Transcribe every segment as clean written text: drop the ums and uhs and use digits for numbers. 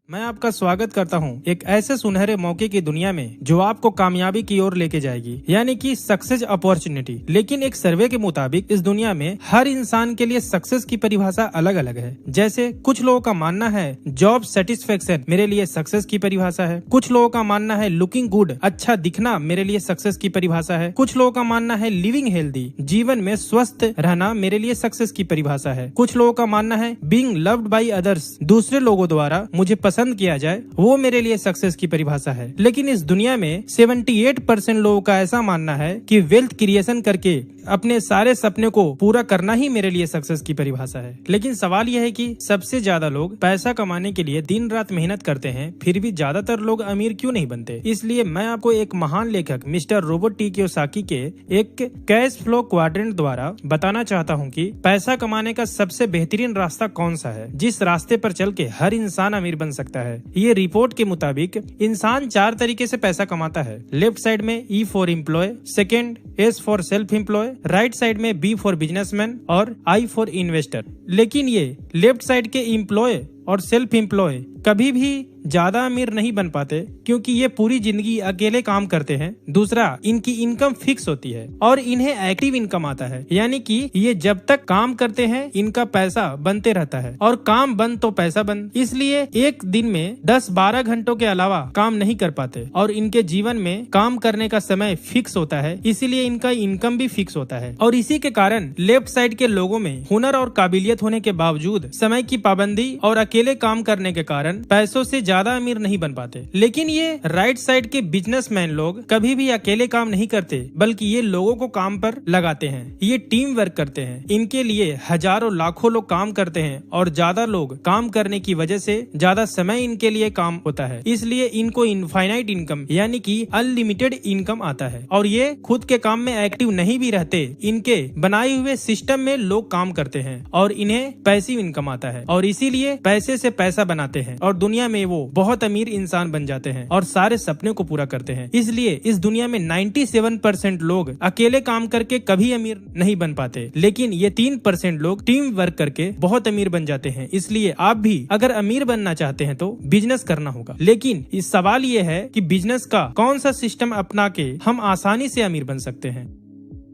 मैं आपका स्वागत करता हूं एक ऐसे सुनहरे मौके की दुनिया में जो आपको कामयाबी की ओर लेके जाएगी, यानी कि सक्सेस अपॉर्चुनिटी। लेकिन एक सर्वे के मुताबिक इस दुनिया में हर इंसान के लिए सक्सेस की परिभाषा अलग अलग है। जैसे कुछ लोगों का मानना है जॉब सेटिस्फेक्शन मेरे लिए सक्सेस की परिभाषा है, कुछ लोगों का मानना है लुकिंग गुड अच्छा दिखना मेरे लिए सक्सेस की परिभाषा है, कुछ लोगों का मानना है लिविंग हेल्दी जीवन में स्वस्थ रहना मेरे लिए सक्सेस की परिभाषा है, कुछ लोगों का मानना है बीइंग लव्ड बाय अदर्स दूसरे लोगों द्वारा मुझे पसंद किया जाए वो मेरे लिए सक्सेस की परिभाषा है। लेकिन इस दुनिया में 78% लोगों का ऐसा मानना है कि वेल्थ क्रिएशन करके अपने सारे सपने को पूरा करना ही मेरे लिए सक्सेस की परिभाषा है। लेकिन सवाल यह है कि सबसे ज्यादा लोग पैसा कमाने के लिए दिन रात मेहनत करते हैं, फिर भी ज्यादातर लोग अमीर क्यों नहीं बनते। इसलिए मैं आपको एक महान लेखक मिस्टर रॉबर्ट टी कियोसाकी के एक कैश फ्लो क्वाड्रेंट द्वारा बताना चाहता हूँ कि पैसा कमाने का सबसे बेहतरीन रास्ता कौन सा है, जिस रास्ते पर चल के हर इंसान अमीर बन सकता है। ये रिपोर्ट के मुताबिक इंसान 4 तरीके से पैसा कमाता है। लेफ्ट साइड में E for employ, second S for self employ, right side में B फॉर बिजनेसमैन और I फॉर इन्वेस्टर। लेकिन ये लेफ्ट साइड के एम्प्लॉय और सेल्फ एम्प्लॉय कभी भी ज्यादा अमीर नहीं बन पाते क्योंकि ये पूरी जिंदगी अकेले काम करते हैं। दूसरा, इनकी इनकम फिक्स होती है और इन्हें एक्टिव इनकम आता है, यानी कि ये जब तक काम करते हैं इनका पैसा बनते रहता है और काम बंद तो पैसा बंद। इसलिए एक दिन में 10-12 घंटों के अलावा काम नहीं कर पाते और इनके जीवन में काम करने का समय फिक्स होता है, इसीलिए इनका इनकम भी फिक्स होता है। और इसी के कारण लेफ्ट साइड के लोगों में हुनर और काबिलियत होने के बावजूद समय की पाबंदी और अकेले काम करने के कारण पैसों से ज्यादा अमीर नहीं बन पाते। लेकिन ये राइट साइड के बिजनेसमैन लोग कभी भी अकेले काम नहीं करते, बल्कि ये लोगों को काम पर लगाते हैं। ये टीम वर्क करते हैं। इनके लिए हजारों लाखों लोग काम करते हैं और ज्यादा लोग काम करने की वजह से ज्यादा समय इनके लिए काम होता है, इसलिए इनको इनफाइनाइट इनकम यानी कि अनलिमिटेड इनकम आता है। और ये खुद के काम में एक्टिव नहीं भी रहते, इनके बनाए हुए सिस्टम में लोग काम करते हैं और इन्हें पैसिव इनकम आता है और इसीलिए पैसे से पैसा बनाते हैं और दुनिया में वो बहुत अमीर इंसान बन जाते हैं और सारे सपने को पूरा करते हैं। इसलिए इस दुनिया में 97% लोग अकेले काम करके कभी अमीर नहीं बन पाते, लेकिन ये 3% लोग टीम वर्क करके बहुत अमीर बन जाते हैं। इसलिए आप भी अगर अमीर बनना चाहते हैं तो बिजनेस करना होगा। लेकिन इस सवाल ये है कि बिजनेस का कौन सा सिस्टम अपना के हम आसानी से अमीर बन सकते हैं।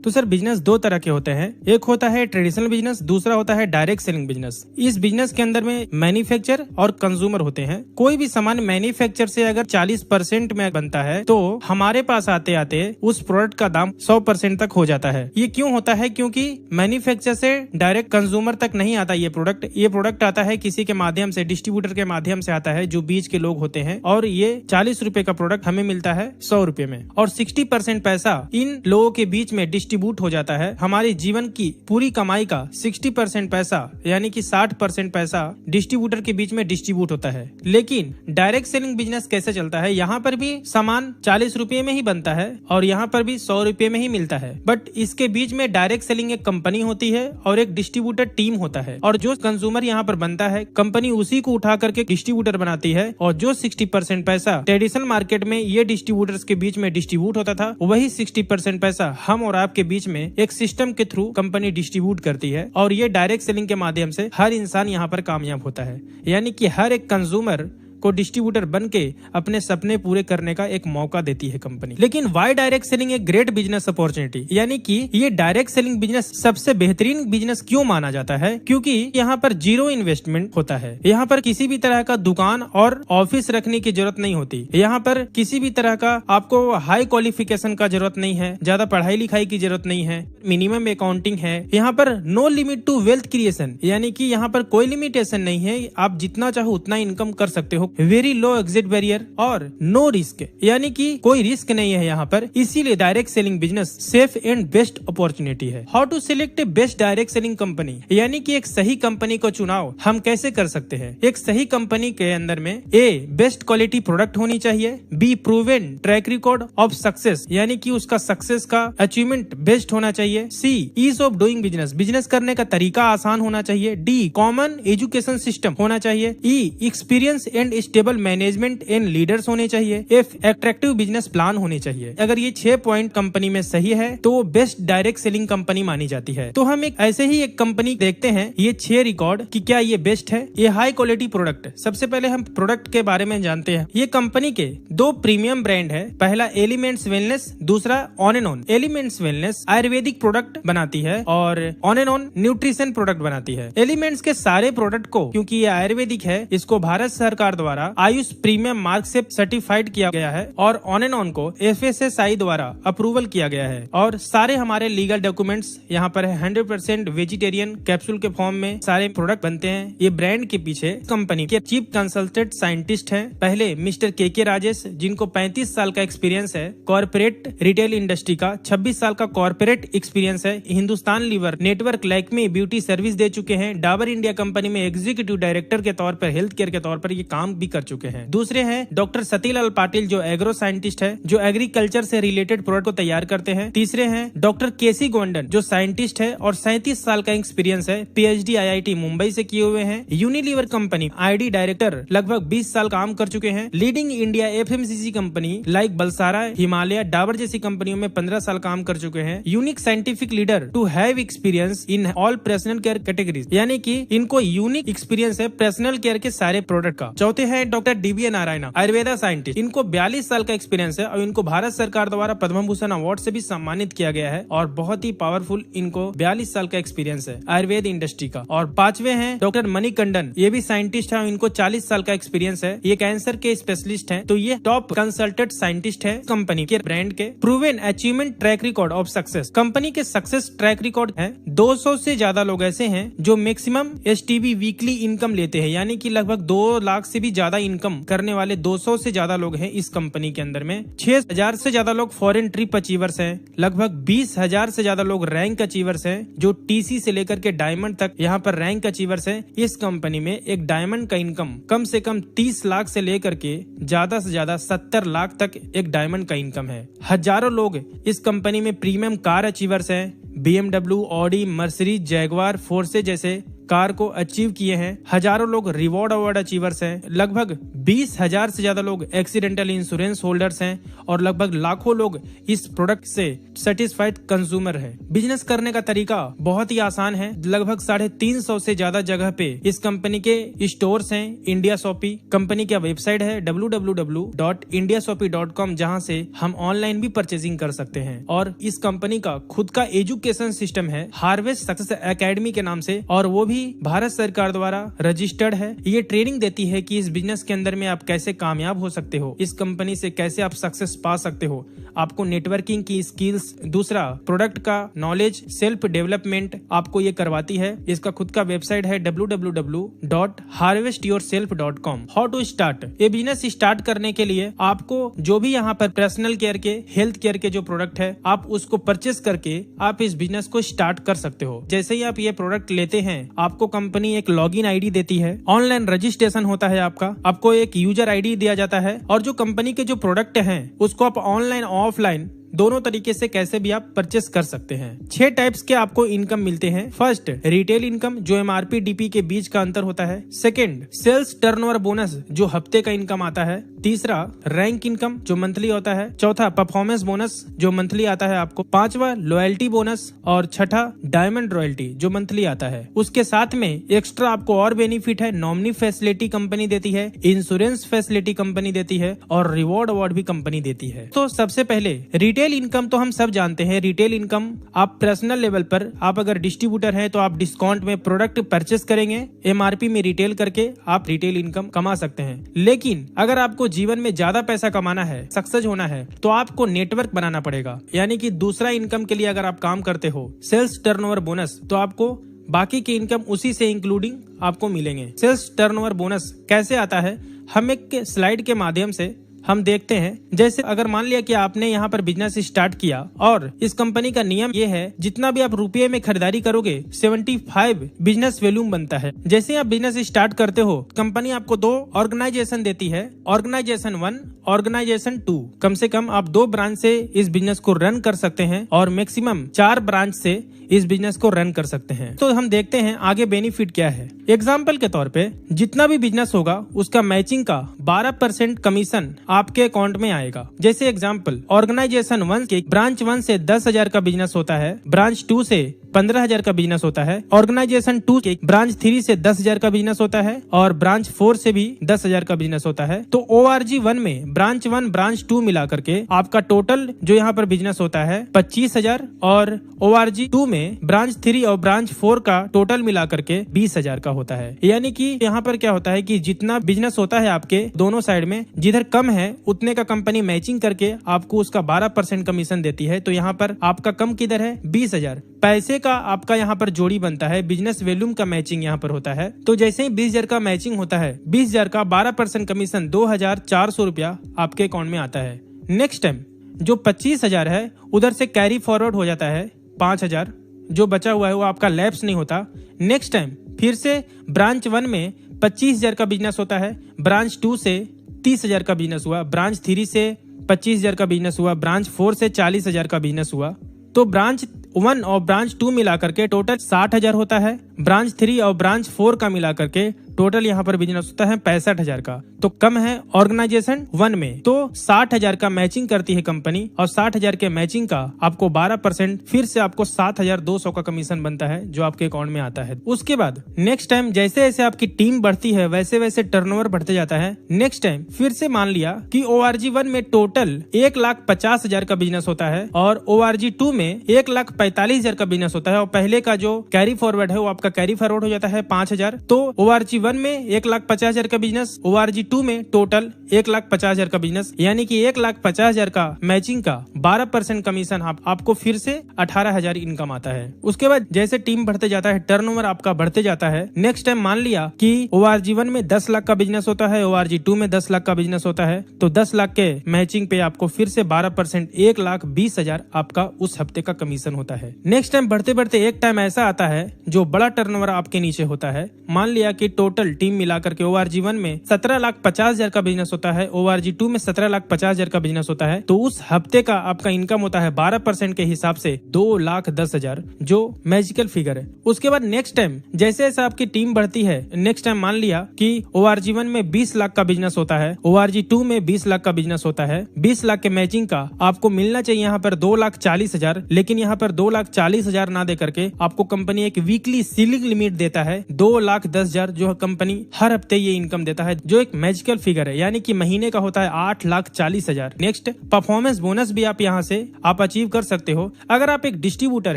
तो सर बिजनेस 2 तरह के होते हैं, एक होता है ट्रेडिशनल बिजनेस, दूसरा होता है डायरेक्ट सेलिंग बिजनेस। इस बिजनेस के अंदर में मैन्युफैक्चर और कंज्यूमर होते हैं। कोई भी सामान मैन्युफैक्चर से अगर 40% में बनता है तो हमारे पास आते आते उस प्रोडक्ट का दाम 100% तक हो जाता है। ये क्यों होता है? क्योंकि मैन्युफैक्चर से डायरेक्ट कंज्यूमर तक नहीं आता ये प्रोडक्ट आता है किसी के माध्यम से, डिस्ट्रीब्यूटर के माध्यम से आता है जो बीच के लोग होते हैं, और ये 40 रुपए का प्रोडक्ट हमें मिलता है 100 रुपए में, और 60% पैसा इन लोगों के बीच में डिस्ट्रीब्यूट हो जाता है। हमारे जीवन की पूरी कमाई का 60% पैसा यानी कि 60% पैसा डिस्ट्रीब्यूटर के बीच में डिस्ट्रीब्यूट होता है। लेकिन डायरेक्ट सेलिंग बिजनेस कैसे चलता है? यहाँ पर भी सामान 40 रुपए में ही बनता है और यहाँ पर भी 100 रुपए में ही मिलता है, बट इसके बीच में डायरेक्ट सेलिंग एक कंपनी होती है और एक डिस्ट्रीब्यूटर टीम होता है, और जो कंज्यूमर यहाँ पर बनता है कंपनी उसी को उठा करके डिस्ट्रीब्यूटर बनाती है, और जो 60% पैसा ट्रेडिशनल मार्केट में ये डिस्ट्रीब्यूटर्स के बीच में डिस्ट्रीब्यूट होता था, वही 60% पैसा हम और आपके बीच में एक सिस्टम के थ्रू कंपनी डिस्ट्रीब्यूट करती है, और ये डायरेक्ट सेलिंग के माध्यम से हर इंसान यहाँ पर कामयाब होता है। यानी कि हर एक कंज्यूमर को डिस्ट्रीब्यूटर बन के अपने सपने पूरे करने का एक मौका देती है कंपनी। लेकिन वाई डायरेक्ट सेलिंग एक ग्रेट बिजनेस अपॉर्चुनिटी, यानी कि ये डायरेक्ट सेलिंग बिजनेस सबसे बेहतरीन बिजनेस क्यों माना जाता है? क्योंकि यहाँ पर 0 इन्वेस्टमेंट होता है। यहाँ पर किसी भी तरह का दुकान और ऑफिस रखने की जरूरत नहीं होती। यहाँ पर किसी भी तरह का आपको हाई क्वालिफिकेशन का जरूरत नहीं है, ज्यादा पढ़ाई लिखाई की जरूरत नहीं है, मिनिमम अकाउंटिंग है। यहाँ पर no limit to wealth creation, यानी कि यहाँ पर कोई लिमिटेशन नहीं है, आप जितना चाहो उतना इनकम कर सकते हो। वेरी लो एग्जिट बैरियर और नो रिस्क, यानी कि कोई रिस्क नहीं है यहाँ पर, इसीलिए direct selling business safe and best opportunity है। How to select a best direct selling company, यानी कि एक सही कंपनी को चुनाव हम कैसे कर सकते हैं? एक सही कंपनी के अंदर में ए बेस्ट क्वालिटी प्रोडक्ट होनी चाहिए, B proven track record of success, यानी कि उसका सक्सेस का अचीवमेंट बेस्ट होना चाहिए, C ease of doing business, business करने का तरीका आसान होना चाहिए, डी कॉमन एजुकेशन सिस्टम होना चाहिए, E experience and stable management and leaders होने चाहिए, एक अट्रैक्टिव बिजनेस प्लान होने चाहिए। अगर ये 6 पॉइंट कंपनी में सही है तो वो बेस्ट डायरेक्ट सेलिंग कंपनी मानी जाती है। तो हम ऐसे ही एक कंपनी देखते हैं, ये 6 रिकॉर्ड कि क्या ये बेस्ट है। ये हाई क्वालिटी प्रोडक्ट। सबसे पहले हम प्रोडक्ट के बारे में जानते हैं। ये कंपनी के 2 प्रीमियम ब्रांड है, पहला एलिमेंट्स वेलनेस, दूसरा on and on. Elements wellness Ayurvedic product बनाती है और on and on nutrition product बनाती है। एलिमेंट्स के सारे प्रोडक्ट को, क्योंकि ये आयुर्वेदिक है, इसको भारत सरकार द्वारा आयुष प्रीमियम मार्क से सर्टिफाइड किया गया है और ऑन एंड ऑन को FSSAI द्वारा अप्रूवल किया गया है। और सारे हमारे लीगल डॉक्यूमेंट्स यहाँ पर है। 100% वेजिटेरियन कैप्सूल के फॉर्म में सारे प्रोडक्ट बनते हैं। ये ब्रांड के पीछे कंपनी के चीफ कंसल्टेंट साइंटिस्ट हैं पहले मिस्टर के राजेश, जिनको 35 साल का एक्सपीरियंस है कॉर्पोरेट रिटेल इंडस्ट्री का, 26 साल का कॉर्पोरेट एक्सपीरियंस है। Hindustan Lever network, Lakme beauty service दे चुके हैं। डाबर इंडिया कंपनी में एग्जीक्यूटिव डायरेक्टर के तौर पर, हेल्थ केयर के तौर पर ये काम भी कर चुके हैं। दूसरे हैं डॉक्टर सतीलाल पाटिल, जो एग्रो साइंटिस्ट है, जो एग्रीकल्चर से रिलेटेड प्रोडक्ट को तैयार करते हैं। तीसरे हैं डॉक्टर केसी गोंडन, जो साइंटिस्ट है और 37 साल का एक्सपीरियंस है, PhD IIT मुंबई से किए हुए हैं। यूनिलीवर कंपनी ID डायरेक्टर, लगभग 20 साल काम कर चुके हैं। Leading India FMCG company like Balsara, Himalaya, Dabur जैसी कंपनियों में 15 साल काम कर चुके हैं। Unique scientific leader to have experience in all personal care categories, यानी कि इनको यूनिक एक्सपीरियंस है पर्सनल केयर के सारे प्रोडक्ट का। चौथे हैं doctor DB Narayana, Ayurveda scientist, इनको 42 साल का एक्सपीरियंस है और इनको भारत सरकार द्वारा पद्म भूषण अवार्ड से भी सम्मानित किया गया है और बहुत ही पावरफुल इनको 42 साल का एक्सपीरियंस है आयुर्वेद इंडस्ट्री का। और पांचवे हैं डॉक्टर मणिकंडन, ये भी साइंटिस्ट है, इनको 40 साल का एक्सपीरियंस है, ये कैंसर के स्पेशलिस्ट हैं। तो ये टॉप कंसल्टेंट साइंटिस्ट है कंपनी के ब्रांड के। Proven achievement track record of success, company के सक्सेस ट्रैक रिकॉर्ड है। 200 से ज्यादा लोग ऐसे हैं जो मैक्सिमम STB वीकली इनकम लेते हैं, यानी कि लगभग 2 लाख से भी ज्यादा इनकम करने वाले 200 से ज्यादा लोग हैं इस कंपनी के अंदर में। 6000 से ज्यादा लोग फॉरेन ट्रिप अचीवर्स हैं, लगभग 20,000 से ज्यादा लोग रैंक अचीवर्स हैं, जो TC से लेकर के डायमंड तक यहाँ पर रैंक अचीवर्स हैं। इस कंपनी में एक डायमंड का इनकम कम से कम 30 लाख से लेकर के ज्यादा से ज्यादा 70 लाख तक एक डायमंड का इनकम है। हजारों लोग इस कंपनी में प्रीमियम कार अचीवर्स हैं, BMW, Audi, Mercedes, Jaguar, force जैसे कार को अचीव किए हैं। हजारों लोग रिवॉर्ड अवार्ड अचीवर्स हैं, लगभग 20,000 से ज्यादा लोग एक्सीडेंटल इंश्योरेंस होल्डर्स हैं और लगभग लाखों लोग इस प्रोडक्ट से सेटिस्फाइड कंज्यूमर है। बिजनेस करने का तरीका बहुत ही आसान है। लगभग 350 से ज्यादा जगह पे इस कंपनी के स्टोर्स हैं। इंडिया शॉपी कंपनी का वेबसाइट है www.indiashopee.com, जहां से हम ऑनलाइन भी परचेजिंग कर सकते हैं। और इस कंपनी का खुद का एजुकेशन सिस्टम है हार्वेस्ट सक्सेस एकेडमी के नाम से, और वो भी भारत सरकार द्वारा रजिस्टर्ड है। ये ट्रेनिंग देती है कि इस बिजनेस के अंदर में आप कैसे कामयाब हो सकते हो, इस कंपनी से कैसे आप सक्सेस पा सकते हो, आपको नेटवर्किंग की स्किल्स, दूसरा प्रोडक्ट का नॉलेज, सेल्फ डेवलपमेंट आपको ये करवाती है। इसका खुद का वेबसाइट है www.harvestyourself.com। हाउ टू स्टार्ट, ये बिजनेस स्टार्ट करने के लिए आपको जो भी यहाँ पर पर्सनल केयर के, हेल्थ केयर के जो प्रोडक्ट है, आप उसको परचेस करके आप इस बिजनेस को स्टार्ट कर सकते हो। जैसे ही आप ये प्रोडक्ट लेते हैं, आपको कंपनी एक लॉगिन ID देती है, ऑनलाइन रजिस्ट्रेशन होता है आपको एक यूजर ID दिया जाता है, और जो कंपनी के जो प्रोडक्ट हैं उसको आप ऑनलाइन ऑफलाइन दोनों तरीके से कैसे भी आप परचेस कर सकते हैं। 6 टाइप्स के आपको इनकम मिलते हैं। फर्स्ट, रिटेल इनकम, जो MRP DP के बीच का अंतर होता है। सेकंड, सेल्स टर्नओवर बोनस, जो हफ्ते का इनकम आता है। तीसरा, रैंक इनकम, जो मंथली होता है। चौथा, परफॉर्मेंस बोनस, जो मंथली आता है आपको। पांचवा, लॉयल्टी बोनस, और छठा, डायमंड रॉयल्टी, जो मंथली आता है। उसके साथ में एक्स्ट्रा आपको और बेनिफिट है। नॉमिनी फैसिलिटी कंपनी देती है, इंश्योरेंस फैसिलिटी कंपनी देती है, और रिवॉर्ड अवार्ड भी कंपनी देती है। तो सबसे पहले रिटेल इनकम तो हम सब जानते हैं। रिटेल इनकम आप पर्सनल लेवल पर, आप अगर डिस्ट्रीब्यूटर हैं तो आप डिस्काउंट में प्रोडक्ट परचेस करेंगे, MRP में रिटेल करके आप रिटेल इनकम कमा सकते हैं। लेकिन अगर आपको जीवन में ज्यादा पैसा कमाना है, सक्सेस होना है, तो आपको नेटवर्क बनाना पड़ेगा। यानी कि दूसरा इनकम के लिए अगर आप काम करते हो, सेल्स टर्नओवर बोनस, तो आपको बाकी की इनकम उसी से इंक्लूडिंग आपको मिलेंगे। सेल्स टर्नओवर बोनस कैसे आता है, हम एक स्लाइड के माध्यम से हम देखते हैं, जैसे अगर मान लिया कि आपने यहाँ पर बिजनेस स्टार्ट किया और इस कंपनी का नियम ये है, जितना भी आप रुपये में खरीदारी करोगे 75 बिजनेस वॉल्यूम बनता है। जैसे आप बिजनेस स्टार्ट करते हो, कंपनी आपको 2 ऑर्गेनाइजेशन देती है, ऑर्गेनाइजेशन 1, ऑर्गेनाइजेशन 2। कम से कम आप 2 ब्रांच से इस बिजनेस को रन कर सकते हैं और मैक्सिमम 4 ब्रांच से इस बिजनेस को रन कर सकते हैं। तो हम देखते हैं आगे बेनिफिट क्या है। एग्जाम्पल के तौर पे जितना भी बिजनेस होगा उसका मैचिंग का 12% कमीशन आपके अकाउंट में आएगा। जैसे एग्जाम्पल, ऑर्गेनाइजेशन 1 के ब्रांच 1 से 10,000 का बिजनेस होता है, ब्रांच 2 से 15,000 का बिजनेस होता है, ऑर्गेनाइजेशन 2 के ब्रांच 3 से 10,000 का बिजनेस होता है और ब्रांच 4 से भी 10,000 का बिजनेस होता है। तो ORG 1 में ब्रांच 1 ब्रांच 2 मिला करके आपका टोटल जो यहाँ पर बिजनेस होता है 25,000 और ORG 2 में ब्रांच 3 और ब्रांच 4 का टोटल मिला करके 20,000 का होता है। यानी कि यहाँ पर क्या होता है कि जितना बिजनेस होता है आपके दोनों साइड में, जिधर कम है उतने का कंपनी मैचिंग करके आपको उसका 12% कमीशन देती है। तो यहाँ पर आपका कम किधर है, 20,000 पैसे का आपका यहाँ पर जोड़ी बनता है, बिजनेस वॉल्यूम का मैचिंग यहाँ पर होता है। तो जैसे ही 20,000 का मैचिंग होता है, 20,000 का 12% कमीशन 2,400 रुपया आपके अकाउंट में आता है। नेक्स्ट टाइम जो 25,000 है उधर से कैरी फॉरवर्ड हो जाता है 5,000, जो बचा हुआ है वो आपका लैप्स नहीं होता। नेक्स्ट टाइम फिर से ब्रांच 1 में 25,000 का बिजनेस होता है, ब्रांच 2 से 30,000 का बिजनेस हुआ, ब्रांच 3 से 25,000 का बिजनेस हुआ, ब्रांच 4 से 40,000 का बिजनेस हुआ। तो ब्रांच 1 और ब्रांच 2 मिला करके टोटल 60,000 होता है। ब्रांच 3 और ब्रांच 4 का मिला करके टोटल यहाँ पर बिजनेस होता है 65,000 का। तो कम है ऑर्गेनाइजेशन 1 में। तो 60,000 का मैचिंग करती है कंपनी और 60,000 के मैचिंग का आपको 12% फिर से आपको 7,200 का कमीशन बनता है जो आपके अकाउंट में आता है। उसके बाद नेक्स्ट टाइम जैसे जैसे आपकी टीम बढ़ती है वैसे वैसे टर्नओवर बढ़ते जाता है। नेक्स्ट टाइम फिर से मान लिया कि ORG 1 में टोटल 1,50,000 का बिजनेस होता है और ORG 2 में 1,45,000 का बिजनेस होता है और पहले का जो कैरी फॉरवर्ड है वो आपका कैरी फॉरवर्ड हो जाता है 5,000। तो ORG 1 में 1,50,000 का बिजनेस, ORG 2 में टोटल 1,50,000 का बिजनेस, यानी कि 1,50,000 का मैचिंग का 12% कमीशन आपको फिर से 18,000 इनकम आता है। उसके बाद जैसे टीम बढ़ते जाता है, टर्नओवर आपका बढ़ते जाता है। नेक्स्ट टाइम मान लिया कि ORG 1 में 10 लाख का बिजनेस होता है, ORG 2 में 10 लाख का बिजनेस होता है, तो 10 लाख के मैचिंग पे आपको फिर से 12% 1,20,000 आपका उस हफ्ते का कमीशन होता है। नेक्स्ट टाइम बढ़ते बढ़ते एक टाइम ऐसा आता है जो बड़ा टर्नओवर आपके नीचे होता है। मान लिया कि टोटल टीम मिलाकर के ORG 1 में 17,50,000 का बिजनेस होता है, ORG 2 में 17,50,000 का बिजनेस होता है। तो उस हफ्ते का आपका इनकम होता है 12% के हिसाब से 2,10,000, जो मैजिकल फिगर है। उसके बाद नेक्स्ट टाइम जैसे जैसे आपकी टीम बढ़ती है, नेक्स्ट टाइम मान लिया कि ORG 1 में 20 लाख का बिजनेस होता है, ORG 2 में 20 लाख का बिजनेस होता है। 20 लाख के मैचिंग का आपको मिलना चाहिए यहाँ पर 2,40,000, लेकिन यहाँ पर 2,40,000 ना दे करके आपको कंपनी एक वीकली सीलिंग लिमिट देता है 2,10,000, जो कंपनी हर हफ्ते ये इनकम देता है, जो एक मैजिकल फिगर है, यानी कि महीने का होता है 8,40,000। नेक्स्ट परफॉर्मेंस बोनस भी आप यहाँ से आप अचीव कर सकते हो। अगर आप एक डिस्ट्रीब्यूटर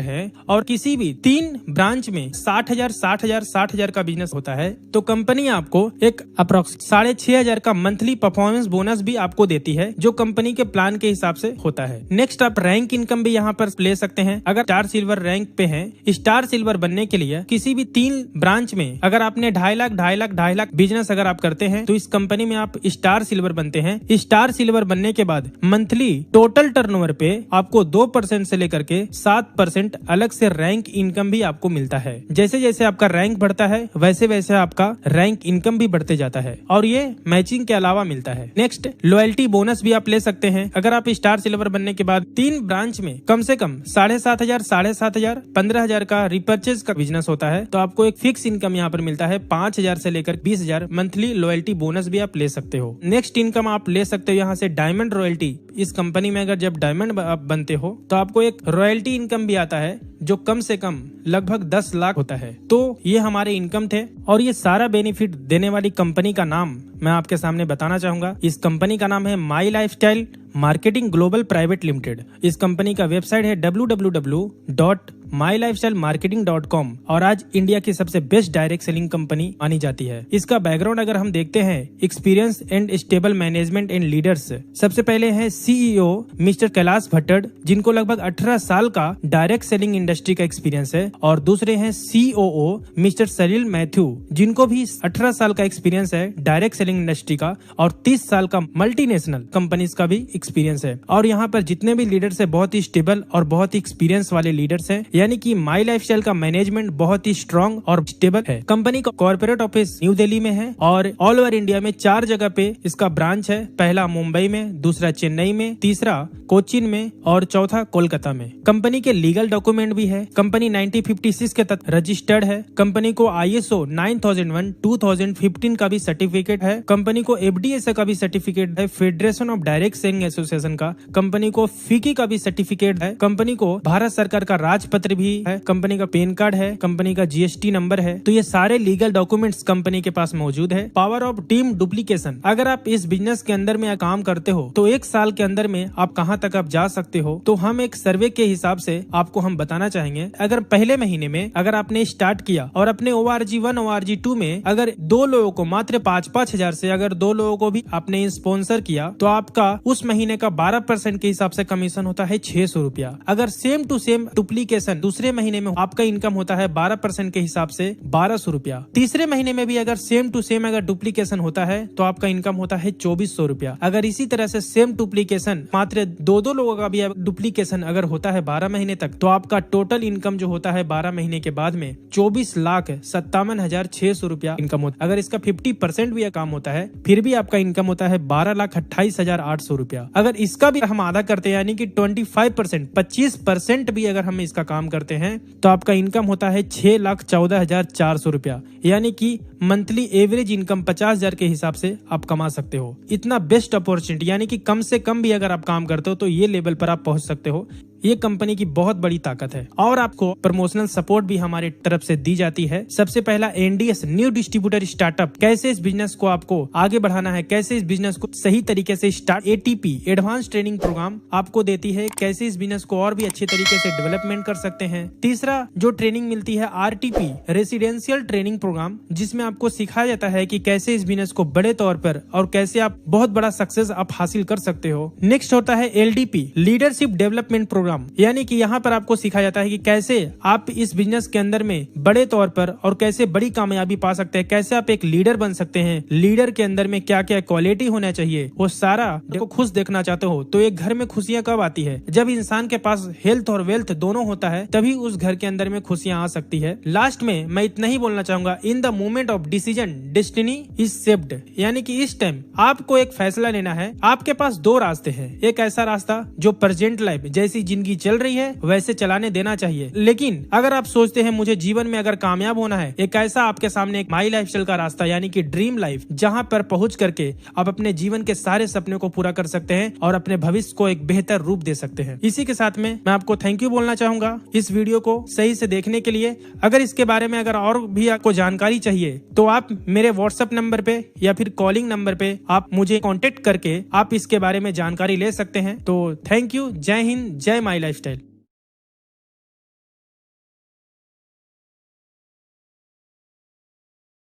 हैं और किसी भी 3 ब्रांच में 60,000 का बिजनेस होता है, तो कंपनी आपको एक अप्रोक्स 6,500 का मंथली परफॉर्मेंस बोनस भी आपको देती है, जो कंपनी के प्लान के हिसाब से होता है। नेक्स्ट आप रैंक इनकम भी यहाँ पर ले सकते हैं। अगर स्टार सिल्वर रैंक पे हैं, स्टार सिल्वर बनने के लिए किसी भी 3 ब्रांच में अगर आपने 2.5 लाख बिजनेस अगर आप करते हैं तो इस कंपनी में आप स्टार सिल्वर बनते हैं। स्टार सिल्वर बनने के बाद मंथली टोटल टर्नओवर पे आपको 2% से लेकर के 7% अलग से रैंक इनकम भी आपको मिलता है। जैसे जैसे आपका रैंक बढ़ता है वैसे वैसे आपका रैंक इनकम भी बढ़ते जाता है और ये मैचिंग के अलावा मिलता है। नेक्स्ट लॉयल्टी बोनस भी आप ले सकते हैं। अगर आप स्टार सिल्वर बनने के बाद 3 ब्रांच में कम से कम 7,500, 15,000 का रिपर्चेज का बिजनेस होता है, तो आपको एक फिक्स इनकम यहाँ पर मिलता है 5,000 से लेकर 20,000 मंथली लॉयल्टी बोनस भी आप ले सकते हो। नेक्स्ट इनकम आप ले सकते हो यहाँ से डायमंड रॉयल्टी। इस कंपनी में अगर जब डायमंड आप बनते हो तो आपको एक रॉयल्टी इनकम भी आता है जो कम से कम लगभग 10 लाख होता है। तो ये हमारे इनकम थे और ये सारा बेनिफिट देने वाली कंपनी का नाम मैं आपके सामने बताना चाहूंगा। इस कंपनी का नाम है My Lifestyle Marketing Global Private Limited. इस कंपनी का वेबसाइट है www.myLifestyle mylifestylemarketing.com और आज इंडिया की सबसे बेस्ट डायरेक्ट सेलिंग कंपनी मानी जाती है। इसका बैकग्राउंड अगर हम देखते हैं, experience and stable management and leaders. सबसे पहले है सीईओ मिस्टर कैलाश भट्टड़, जिनको लगभग 18 साल का डायरेक्ट सेलिंग इंडस्ट्री का एक्सपीरियंस है, और दूसरे हैं सीओओ मिस्टर सलील मैथ्यू, जिनको भी 18 साल का एक्सपीरियंस है डायरेक्ट सेलिंग इंडस्ट्री का और 30 साल का मल्टीनेशनल कंपनीज का भी एक्सपीरियंस है। और यहाँ पर जितने भी लीडर्स है बहुत ही स्टेबल और बहुत ही एक्सपीरियंस वाले लीडर्स हैं, यानी कि माई लाइफस्टाइल का मैनेजमेंट बहुत ही स्ट्रांग और स्टेबल है। कंपनी का कॉर्पोरेट ऑफिस न्यू दिल्ली में है और ऑल ओवर इंडिया में 4 जगह पे इसका ब्रांच है। पहला मुंबई में, दूसरा चेन्नई में, तीसरा कोचीन में और चौथा कोलकाता में। कंपनी के लीगल डॉक्यूमेंट भी है। कंपनी 1956 के तहत रजिस्टर्ड है। कंपनी को ISO 9001 2015 का भी सर्टिफिकेट है। कंपनी को FDSA का भी सर्टिफिकेट है, federation of direct selling association का। कंपनी को FICCI का भी सर्टिफिकेट है। कंपनी को भारत सरकार का राजपत्र भी है। कंपनी का पैन कार्ड है। कंपनी का GST नंबर है। तो ये सारे लीगल डॉक्यूमेंट्स कंपनी के पास मौजूद है। पावर ऑफ टीम डुप्लीकेशन, अगर आप इस बिजनेस के अंदर में काम करते हो तो 1 साल के अंदर में आप कहां तक आप जा सकते हो, तो हम एक सर्वे के हिसाब से आपको हम बताना चाहेंगे। अगर पहले महीने में अगर आपने स्टार्ट किया और अपने ORG 1 ORG 2 में अगर 2 लोगों को मात्र 5-5 हजार से अगर 2 लोगों को भी आपने स्पॉन्सर किया तो आपका उस महीने का 12% के हिसाब से कमीशन होता है 600 रुपया। अगर सेम टू सेम डुप्लीकेशन दूसरे महीने में आपका इनकम होता है 12% के हिसाब से 1200 रुपया। तीसरे महीने में भी अगर सेम टू सेम अगर डुप्लीकेशन होता है तो आपका इनकम होता है 2400 रुपया। अगर इसी तरह से सेम डुप्लीकेशन मात्र 2 लोगों का भी डुप्लीकेशन अगर होता है 12 महीने तक, तो आपका टोटल इनकम जो होता है 12 महीने के बाद में 24,57,600 रुपया इनकम होता है। अगर इसका 50% भी काम होता है फिर भी आपका इनकम होता है 12,28,800 रुपया। अगर इसका भी हम आधा करते हैं यानी कि 25% भी अगर हम इसका काम करते हैं तो आपका इनकम होता है 6,14,400 रुपया, यानी कि मंथली एवरेज इनकम 50,000 के हिसाब से आप कमा सकते हो। इतना बेस्ट अपॉर्चुनिटी, यानी कि कम से कम भी अगर आप काम करते हो तो ये लेवल पर आप पहुंच सकते हो। ये कंपनी की बहुत बड़ी ताकत है और आपको प्रमोशनल सपोर्ट भी हमारी तरफ से दी जाती है। सबसे पहला NDS न्यू डिस्ट्रीब्यूटर स्टार्टअप, कैसे इस बिजनेस को आपको आगे बढ़ाना है, कैसे इस बिजनेस को सही तरीके से start, ATP advance training program आपको देती है, कैसे इस बिजनेस को और भी अच्छे तरीके से डेवलपमेंट कर सकते हैं। तीसरा जो ट्रेनिंग मिलती है RTP रेसिडेंशियल ट्रेनिंग प्रोग्राम, जिसमें आपको सिखाया जाता है कि कैसे इस बिजनेस को बड़े तौर पर और कैसे आप बहुत बड़ा सक्सेस आप हासिल कर सकते हो। नेक्स्ट होता है LDP लीडरशिप डेवलपमेंट प्रोग्राम, यानी कि यहाँ पर आपको सिखाया जाता है कि कैसे आप इस बिजनेस के अंदर में बड़े तौर पर और कैसे बड़ी कामयाबी पा सकते हैं, कैसे आप एक लीडर बन सकते हैं, लीडर के अंदर में क्या क्या क्वालिटी होना चाहिए, वो सारा देखो। खुश देखना चाहते हो तो एक घर में खुशियां कब आती है? जब इंसान के पास हेल्थ और वेल्थ दोनों होता है तभी उस घर के अंदर में खुशियां आ सकती है। लास्ट में मैं इतना ही बोलना चाहूंगा, in the moment of decision destiny is shaped, यानी कि इस टाइम आपको एक फैसला लेना है। आपके पास 2 रास्ते हैं, एक ऐसा रास्ता जो प्रेजेंट लाइफ जैसी जिंदगी चल रही है वैसे चलाने देना चाहिए, लेकिन अगर आप सोचते हैं मुझे जीवन में अगर कामयाब होना है, एक ऐसा आपके सामने एक माई लाइफस्टाइल का रास्ता, यानी कि ड्रीम लाइफ, जहां पर पहुंच करके आप अपने जीवन के सारे सपने को पूरा कर सकते हैं और अपने भविष्य को एक बेहतर रूप दे सकते हैं। इसी के साथ में मैं आपको थैंक यू बोलना चाहूंगा इस वीडियो को सही से देखने के लिए। अगर इसके बारे में अगर और भी आपको जानकारी चाहिए तो आप मेरे WhatsApp नंबर पे या फिर कॉलिंग नंबर पे आप मुझे कांटेक्ट करके आप इसके बारे में जानकारी ले सकते हैं। तो थैंक यू, जय हिंद, जय माई लाइफस्टाइल।